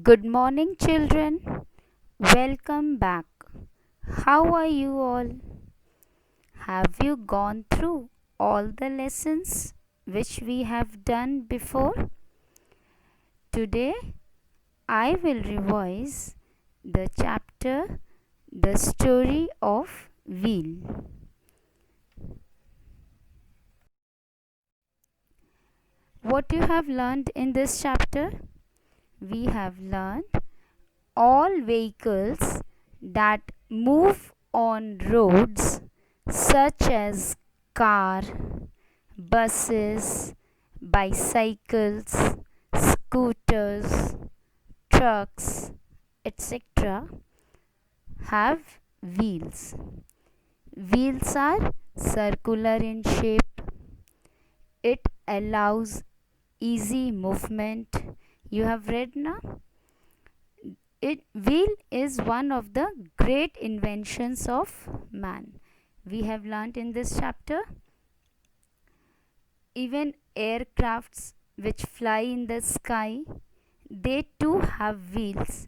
Good morning, children. Welcome back. How are you all? Have you gone through all the lessons which we have done before? Today, I will revise the chapter The Story of Wheel. What you have learned in this chapter? We have learned all vehicles that move on roads such as car, buses, bicycles, scooters, trucks, etc. have wheels. Wheels are circular in shape. It allows easy movement. You have read now? Wheel is one of the great inventions of man. We have learnt in this chapter. Even aircrafts which fly in the sky, they too have wheels.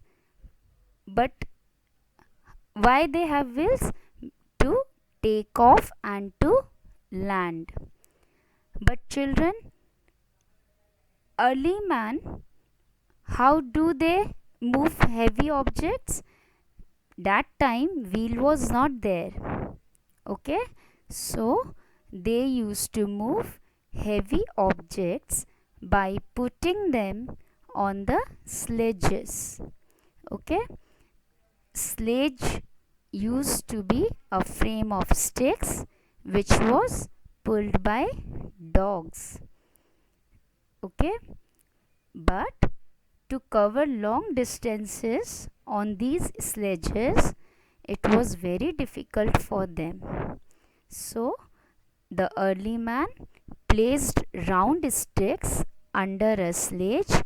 But why they have wheels? To take off and to land. But children, early man, how do they move heavy objects? That time wheel was not there. Okay, so they used to move heavy objects by putting them on the sledges. Okay, sledge used to be a frame of sticks which was pulled by dogs. Okay, but to cover long distances on these sledges, it was very difficult for them. So the early man placed round sticks under a sledge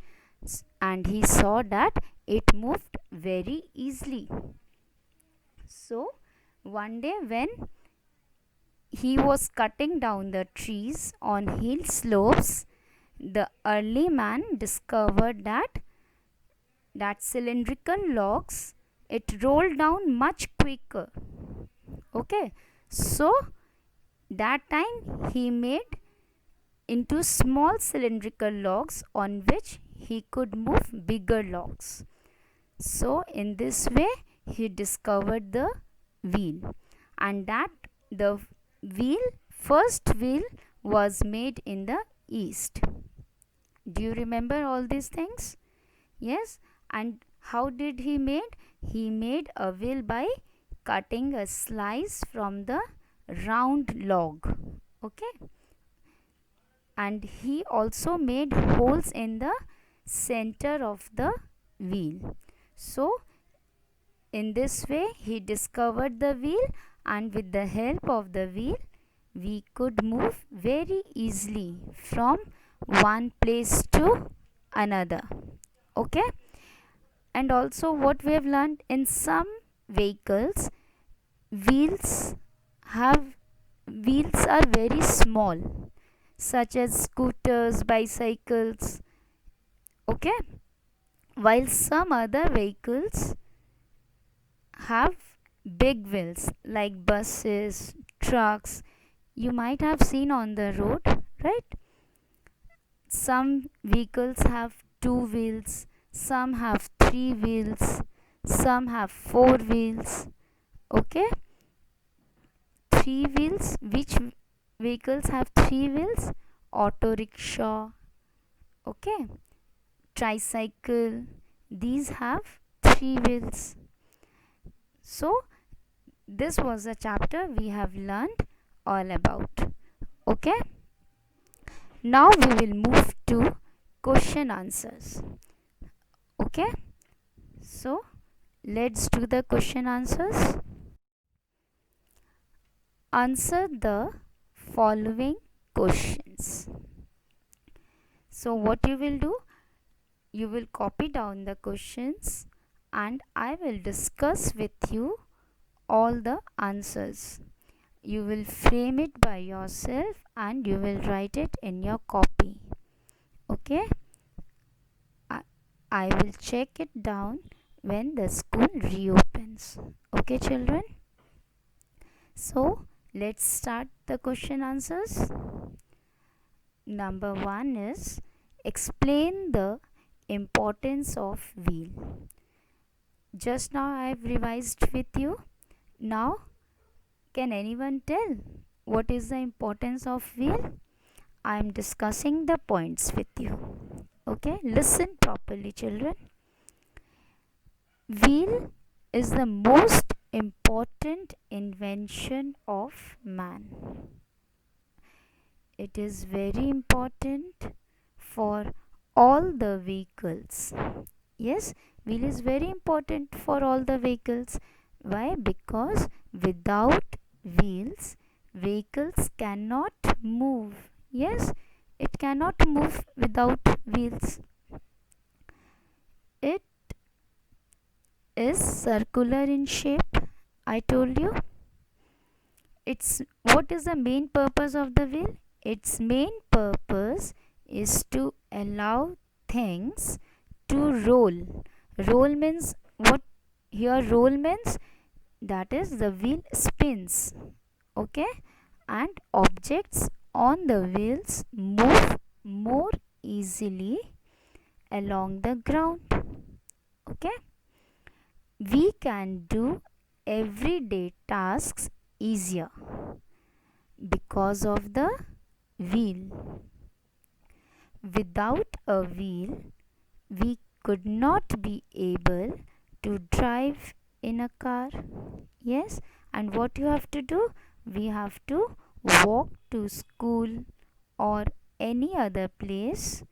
and he saw that it moved very easily. So one day when he was cutting down the trees on hill slopes, the early man discovered that cylindrical logs, it rolled down much quicker. Okay, so that time he made into small cylindrical logs on which he could move bigger logs. So in this way he discovered the wheel, and that the first wheel was made in the east. Do you remember all these things? Yes. And how did he made? He made a wheel by cutting a slice from the round log. Okay. And he also made holes in the center of the wheel. So in this way he discovered the wheel, and with the help of the wheel we could move very easily from one place to another. Okay, and also what we have learned, in some vehicles wheels have wheels are very small, such as scooters, bicycles. Okay, while some other vehicles have big wheels like buses, trucks, you might have seen on the road, right? Some vehicles have two wheels, some have three wheels, some have four wheels. Okay, three wheels. Which vehicles have three wheels? Auto rickshaw. Okay, tricycle. These have three wheels. So this was a chapter we have learned all about. Okay, now we will move to question answers. Okay, so let's do the question answers. Answer the following questions. So what you will do, you will copy down the questions and I will discuss with you all the answers. You will frame it by yourself and you will write it in your copy. Okay, I will check it down when the school reopens. Okay, children? So let's start the question answers. Number 1 is explain the importance of wheel. Just now I have revised with you. Now, can anyone tell what is the importance of wheel? I am discussing the points with you. Okay, listen properly, children. Wheel is the most important invention of man. It is very important for all the vehicles. Yes, wheel is very important for all the vehicles. Why? Because without wheels, vehicles cannot move. Yes, it cannot move without wheels. It is circular in shape. I told you. It's what is the main purpose of the wheel? Its main purpose is to allow things to roll. Roll means what? Here roll means that is the wheel spins. Okay, and objects on the wheels move more easily along the ground. Okay, we can do everyday tasks easier because of the wheel. Without a wheel, we could not be able to drive in a car. Yes, and what you have to do? We have to walk to school or any other place,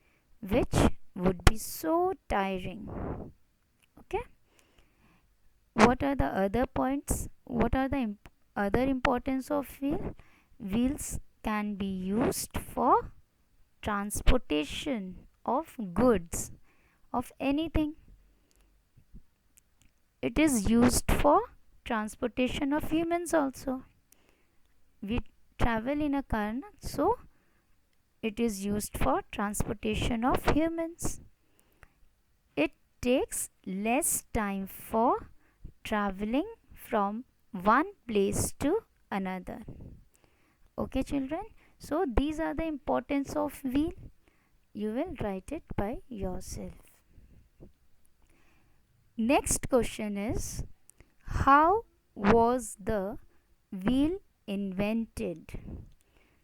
which would be so tiring. Okay, what are the other points? What are the other importance of wheel? Wheels can be used for transportation of goods, of anything. It is used for transportation of humans also. We travel in a car, so it is used for transportation of humans. It takes less time for traveling from one place to another. Okay, children? So these are the importance of wheel. You will write it by yourself. Next question is, how was the wheel invented?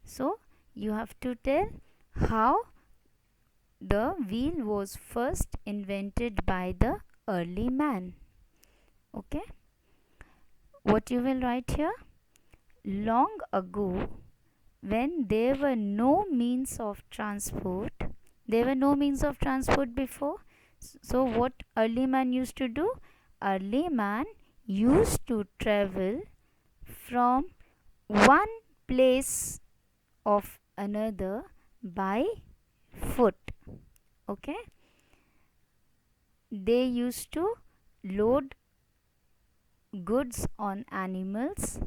So you have to tell how the wheel was first invented by the early man. Okay, what you will write here? Long ago, when there were no means of transport, before. So what early man used to do? Early man used to travel from one place of another by foot. Okay, they used to load goods on animals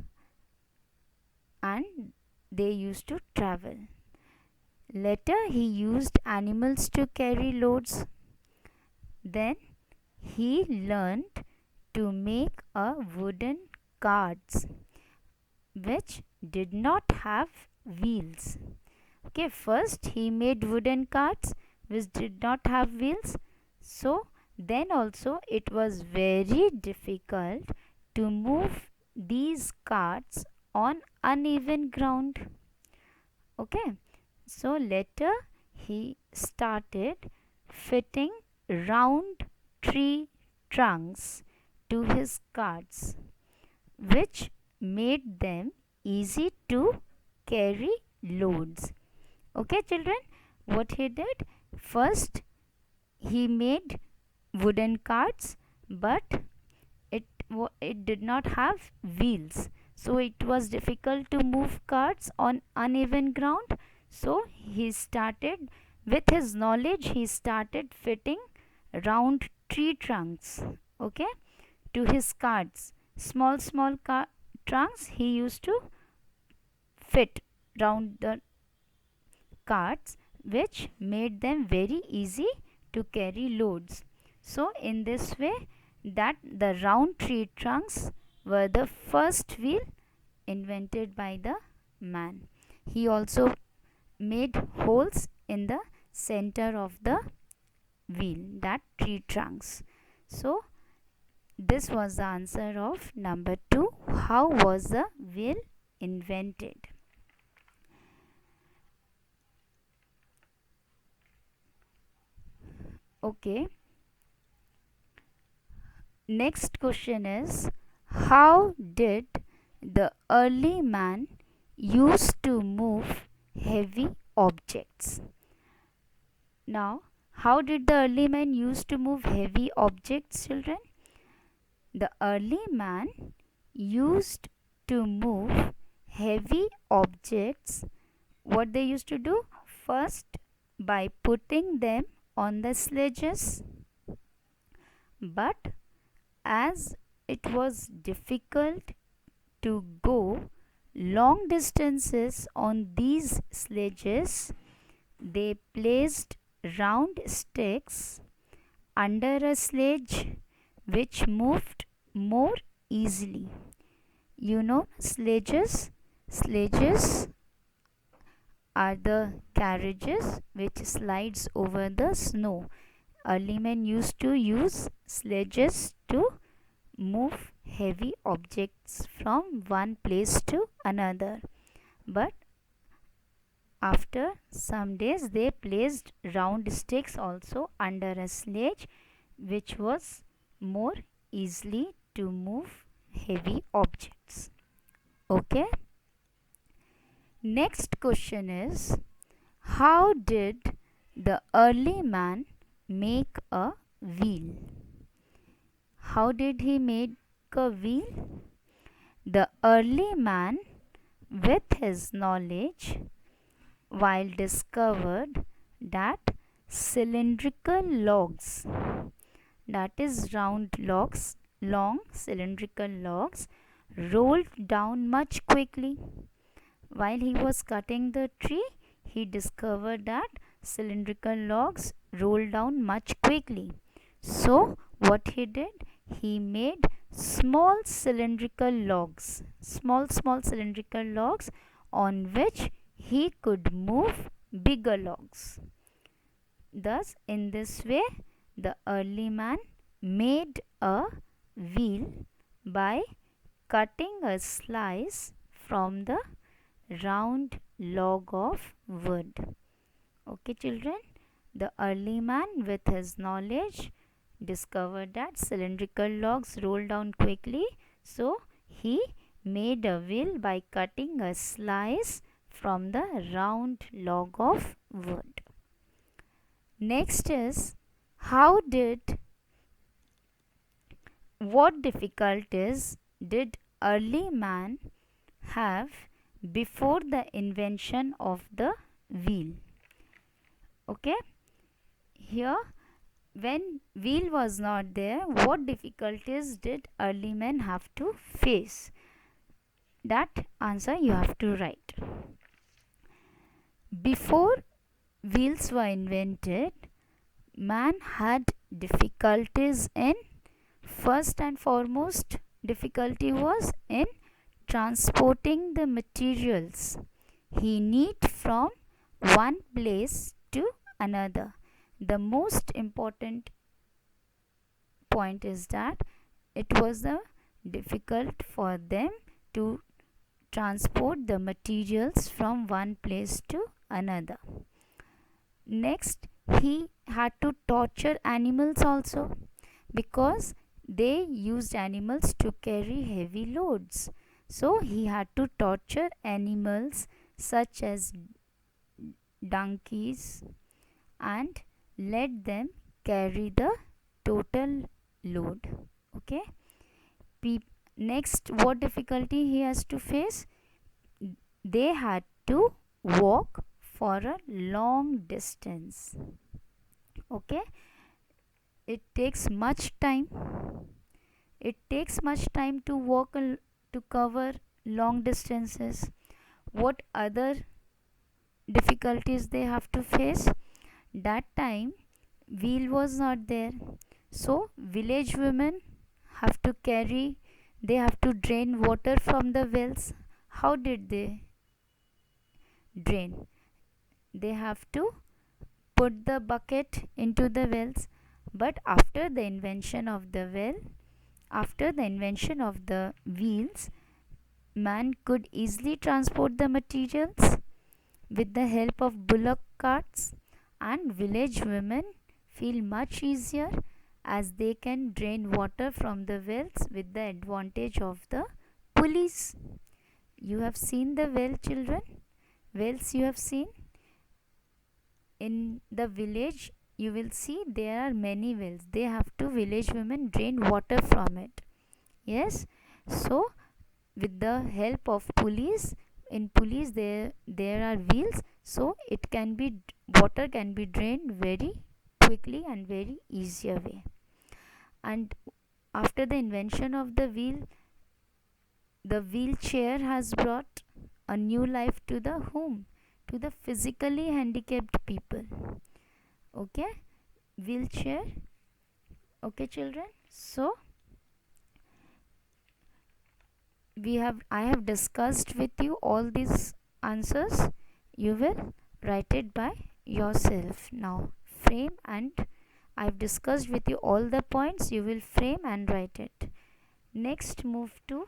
and they used to travel. Later he used animals to carry loads. Then he learned to make a wooden carts which did not have wheels. Okay, first he made wooden carts which did not have wheels. So then also it was very difficult to move these carts on uneven ground. Okay, so later he started fitting round tree trunks to his carts, which made them easy to carry loads. Okay, children, what he did? First, he made wooden carts, but it did not have wheels, so it was difficult to move carts on uneven ground. So he started, with his knowledge, he started fitting round tree trunks, okay, to his carts. Small trunks he used to fit round the carts, which made them very easy to carry loads. So in this way, that the round tree trunks were the first wheel invented by the man. He also made holes in the center of the wheel, that tree trunks. So this was the answer of number 2. How was the wheel invented? Okay. Next question is, how did the early man used to move heavy objects? Now, how did the early man used to move heavy objects, children? The early man used to move heavy objects. What they used to do? First, by putting them on the sledges. But as it was difficult to go long distances on these sledges, they placed round sticks under a sledge which moved more easily. You know, sledges are the carriages which slides over the snow. Early men used to use sledges to move heavy objects from one place to another. But after some days, they placed round sticks also under a sledge, which was more easily to move heavy objects. Okay. Next question is, how did the early man make a wheel? How did he make a wheel? The early man, with his knowledge, while discovered that cylindrical logs, that is round logs, long cylindrical logs, rolled down much quickly. While he was cutting the tree, he discovered that cylindrical logs roll down much quickly. So what he did? He made small cylindrical logs, small cylindrical logs on which he could move bigger logs. Thus, in this way, the early man made a wheel by cutting a slice from the round log of wood. Okay, children, the early man, with his knowledge, discovered that cylindrical logs roll down quickly, so he made a wheel by cutting a slice from the round log of wood. Next is, what difficulties did early man have before the invention of the wheel? Okay, here, when wheel was not there, what difficulties did early men have to face? That answer you have to write. Before wheels were invented, man had difficulties in, first and foremost difficulty was in transporting the materials he need from one place to another. The most important point is that it was difficult for them to transport the materials from one place to another. Next, he had to torture animals also, because they used animals to carry heavy loads. So he had to torture animals such as donkeys and let them carry the total load. Okay. Next, what difficulty he has to face? They had to walk for a long distance. Okay, it takes much time. It takes much time to walk to cover long distances. What other difficulties they have to face? That time wheel was not there, So village women have to carry, they have to drain water from the wells. How did they drain? They have to put the bucket into the wells. But after the invention of the well, after the invention of the wheels, man could easily transport the materials with the help of bullock carts, and village women feel much easier as they can drain water from the wells with the advantage of the pulleys. You have seen the well, children? Wells you have seen? In the village, you will see there are many wells. They have to, village women drain water from it. Yes? So, with the help of pulleys, in pulleys there are wheels, so it can be, water can be drained very quickly and very easier way. And after the invention of the wheel, the wheelchair has brought a new life to the home, to the physically handicapped people. Okay, wheelchair. Okay, children. So I have discussed with you all these answers. You will write it by yourself. Now frame, and I've discussed with you all the points. You will frame and write it. Next, move to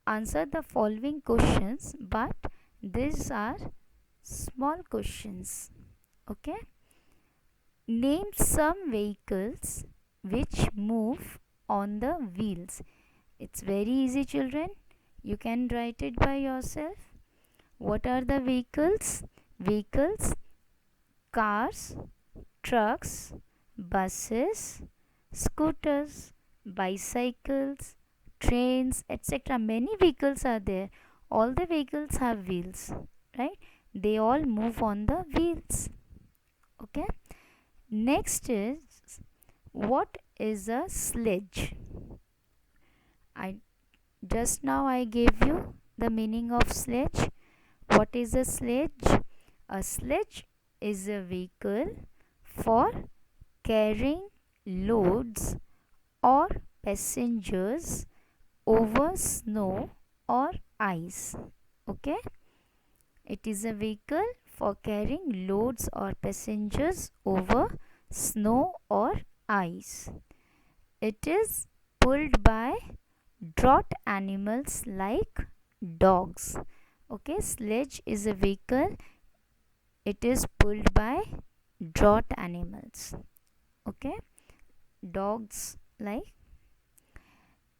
answer the following questions, but these are small questions. Okay, name some vehicles which move on the wheels. It's very easy, children. You can write it by yourself. What are the vehicles? Vehicles: cars, trucks, buses, scooters, bicycles, trains, etc. Many vehicles are there. All the vehicles have wheels, right? They all move on the wheels. Okay. Next is, what is a sledge? I just now I gave you the meaning of sledge. What is a sledge? A sledge is a vehicle for carrying loads or passengers over snow or ice. Okay, it is a vehicle for carrying loads or passengers over snow or ice. It is pulled by draught animals like dogs. Okay, sledge is a vehicle, it is pulled by draught animals. Okay, dogs like.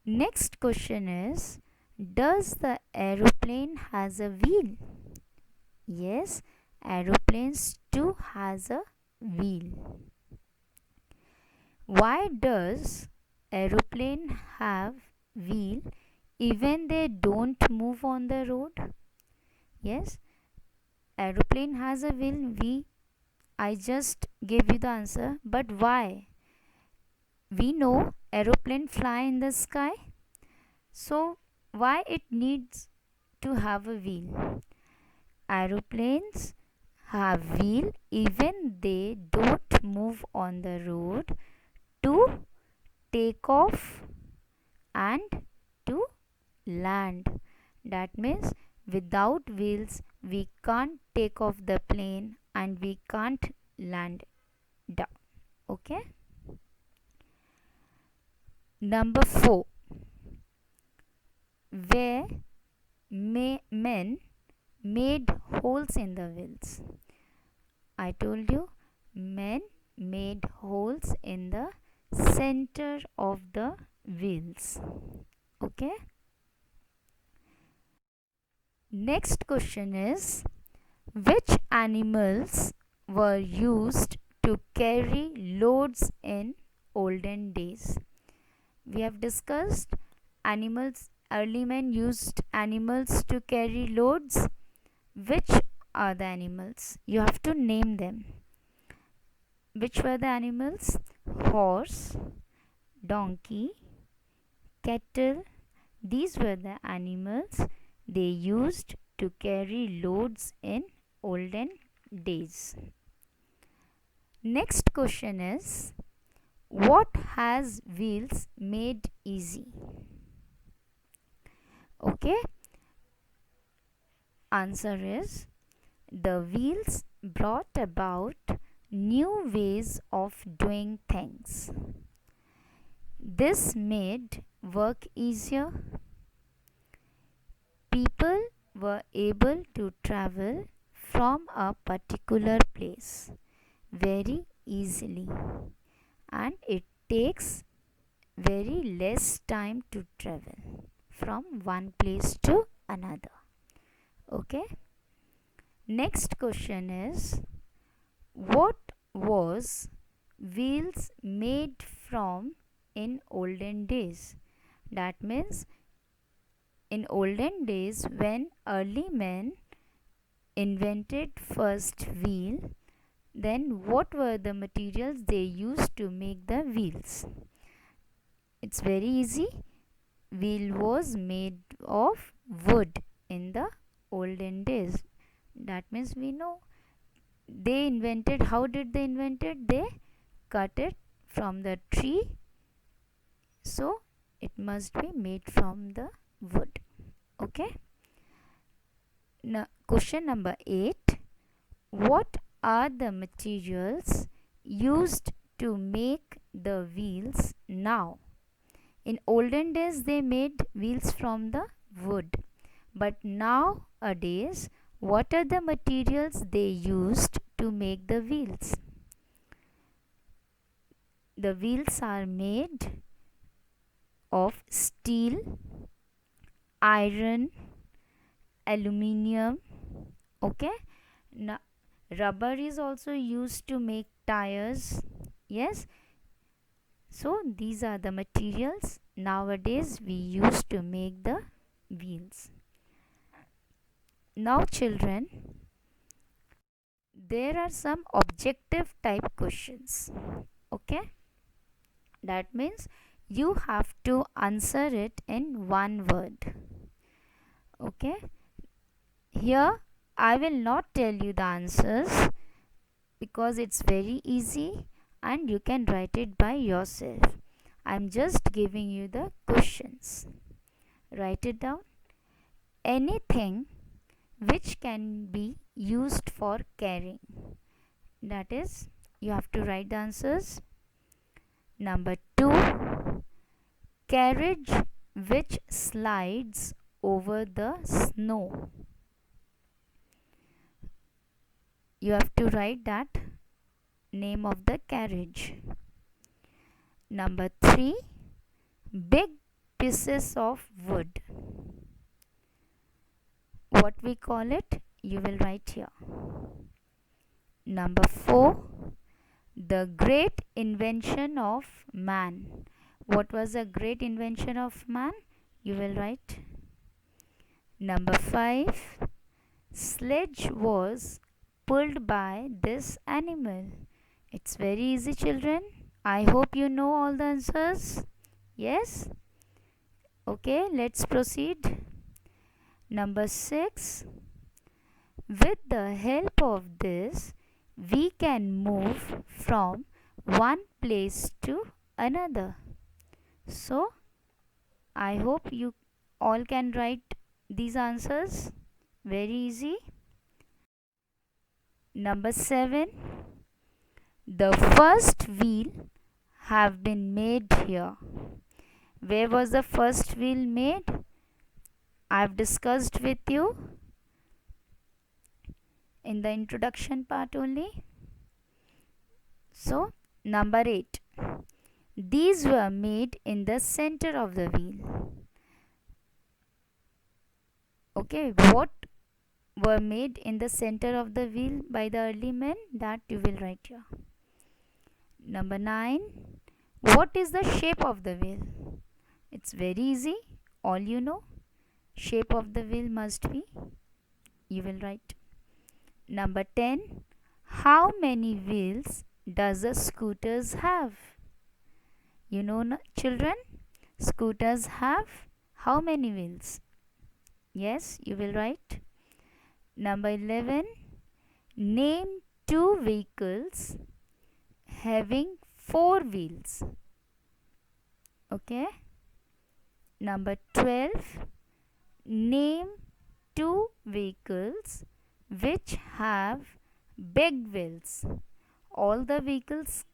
Next question is, does the aeroplane has a wheel? Yes, aeroplanes too has a wheel. Why does aeroplane have wheel even they don't move on the road? Yes, aeroplane has a wheel. I just gave you the answer, but why? We know aeroplane fly in the sky, so why it needs to have a wheel? Aeroplanes have wheel even they don't move on the road to take off and to land. That means without wheels we can't take off the plane and we can't land down. Okay. Number 4, where men made holes in the wheels. I told you, men made holes in the center of the wheels. Okay. Next question is, which animals were used to carry loads in olden days? We have discussed animals. Early men used animals to carry loads. Which are the animals? You have to name them. Which were the animals? Horse, donkey, cattle. These were the animals they used to carry loads in olden days. Next question is, what has wheels made easy? Okay, answer is, the wheels brought about new ways of doing things. This made work easier. People were able to travel from a particular place very easily, and it takes very less time to travel from one place to another. Okay, next question is, what was wheels made from in olden days? That means in olden days, when early men invented first wheel, then what were the materials they used to make the wheels? It's very easy. Wheel was made of wood in the olden days. That means we know they invented. How did they invent it? They cut it from the tree, so it must be made from the wood. Okay. Now, question number 8. What are the materials used to make the wheels now? In olden days, they made wheels from the wood, but nowadays, what are the materials they used to make the wheels? The wheels are made of steel, iron, aluminium. Okay. Now, rubber is also used to make tires. Yes. So these are the materials nowadays we use to make the wheels. Now children, there are some objective type questions. Okay, that means you have to answer it in one word. Okay, here I will not tell you the answers because it's very easy and you can write it by yourself. I'm just giving you the questions. Write it down. Anything which can be used for carrying. That is, you have to write the answers. Number 2, carriage which slides over the snow. You have to write that name of the carriage. Number 3, big pieces of wood. What we call it, you will write here. Number 4, the great invention of man. What was the great invention of man? You will write. Number 5, sledge was pulled by this animal. It's very easy, children. I hope you know all the answers. Yes? Okay, let's proceed. Number 6, with the help of this, we can move from one place to another. So, I hope you all can write these answers. Very easy. Number 7, the first wheel have been made here. Where was the first wheel made? I've discussed with you in the introduction part only. So, number 8, these were made in the center of the wheel. Okay, what were made in the center of the wheel by the early men? That you will write here. Number 9, what is the shape of the wheel? It's very easy. All you know. Shape of the wheel must be. You will write. Number 10, how many wheels does a scooters have? You know, children, scooters have how many wheels? Yes, you will write. Number 11, name two vehicles having 4 wheels. Okay. Number 12. Name 2 vehicles which have big wheels. All the vehicles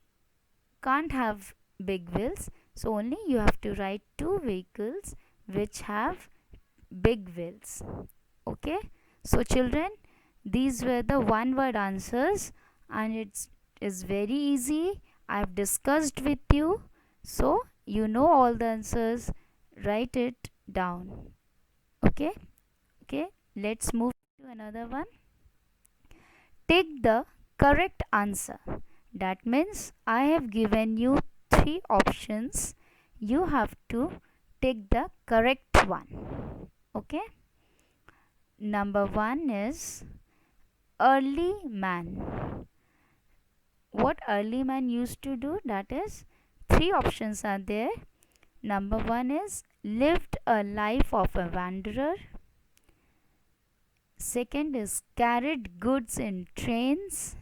can't have big wheels, so only you have to write 2 vehicles which have big wheels. Okay. So children, these were the one word answers, and it is very easy. I have discussed with you, so you know all the answers. Write it down. Okay. Okay, let's move to another one. Take the correct answer. That means I have given you 3 options. You have to take the correct one. Okay. Number 1 is early man. What early man used to do? That is, 3 options are there. Number 1 is lived a life of a wanderer. Second is carried goods in trains.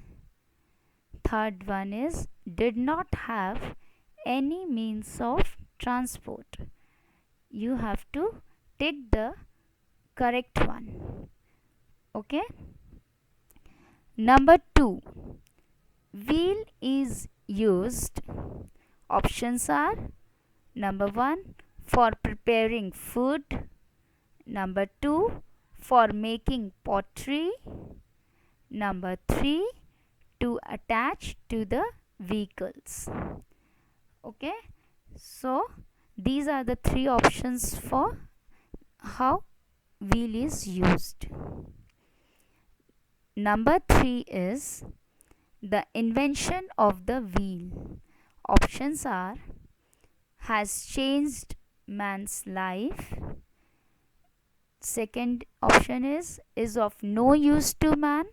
Third one is did not have any means of transport. You have to take the correct one. Okay. Number 2. Wheel is used. Options are number 1 for preparing food. Number 2 for making pottery. Number 3 to attach to the vehicles. Okay. So these are the 3 options for how wheel is used. Number 3 is the invention of the wheel. Options are has changed man's life. Second option is of no use to man.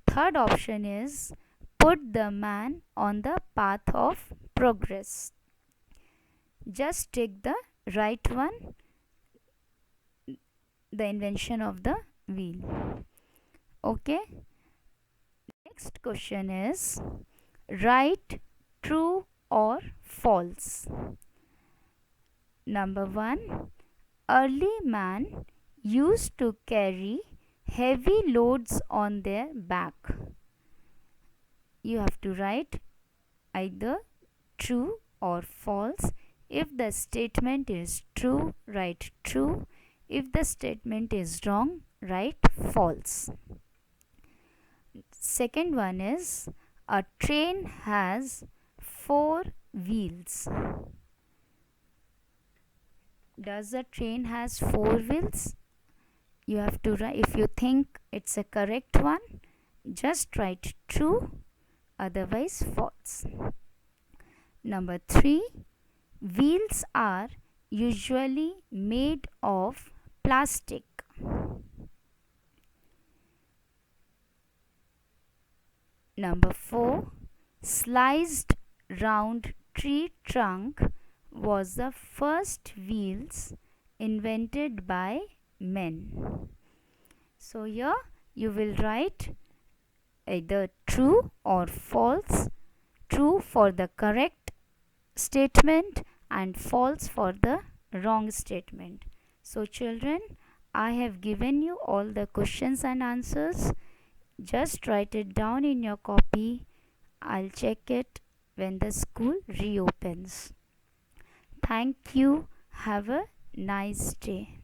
Third option is put the man on the path of progress. Just take the right one, the invention of the wheel. Okay. Next question is write true or false. Number 1. Early man used to carry heavy loads on their back. You have to write either true or false. If the statement is true, write true. If the statement is wrong, write false. Second one is a train has 4 wheels. Does a train has 4 wheels? You have to write, if you think it's a correct one, just write true, otherwise false. Number 3. Wheels are usually made of plastic. Number 4. Sliced round tree trunk was the first wheels invented by men. So here you will write either true or false. True for the correct statement and false for the wrong statement. So children, I have given you all the questions and answers. Just write it down in your copy. I'll check it when the school reopens. Thank you. Have a nice day.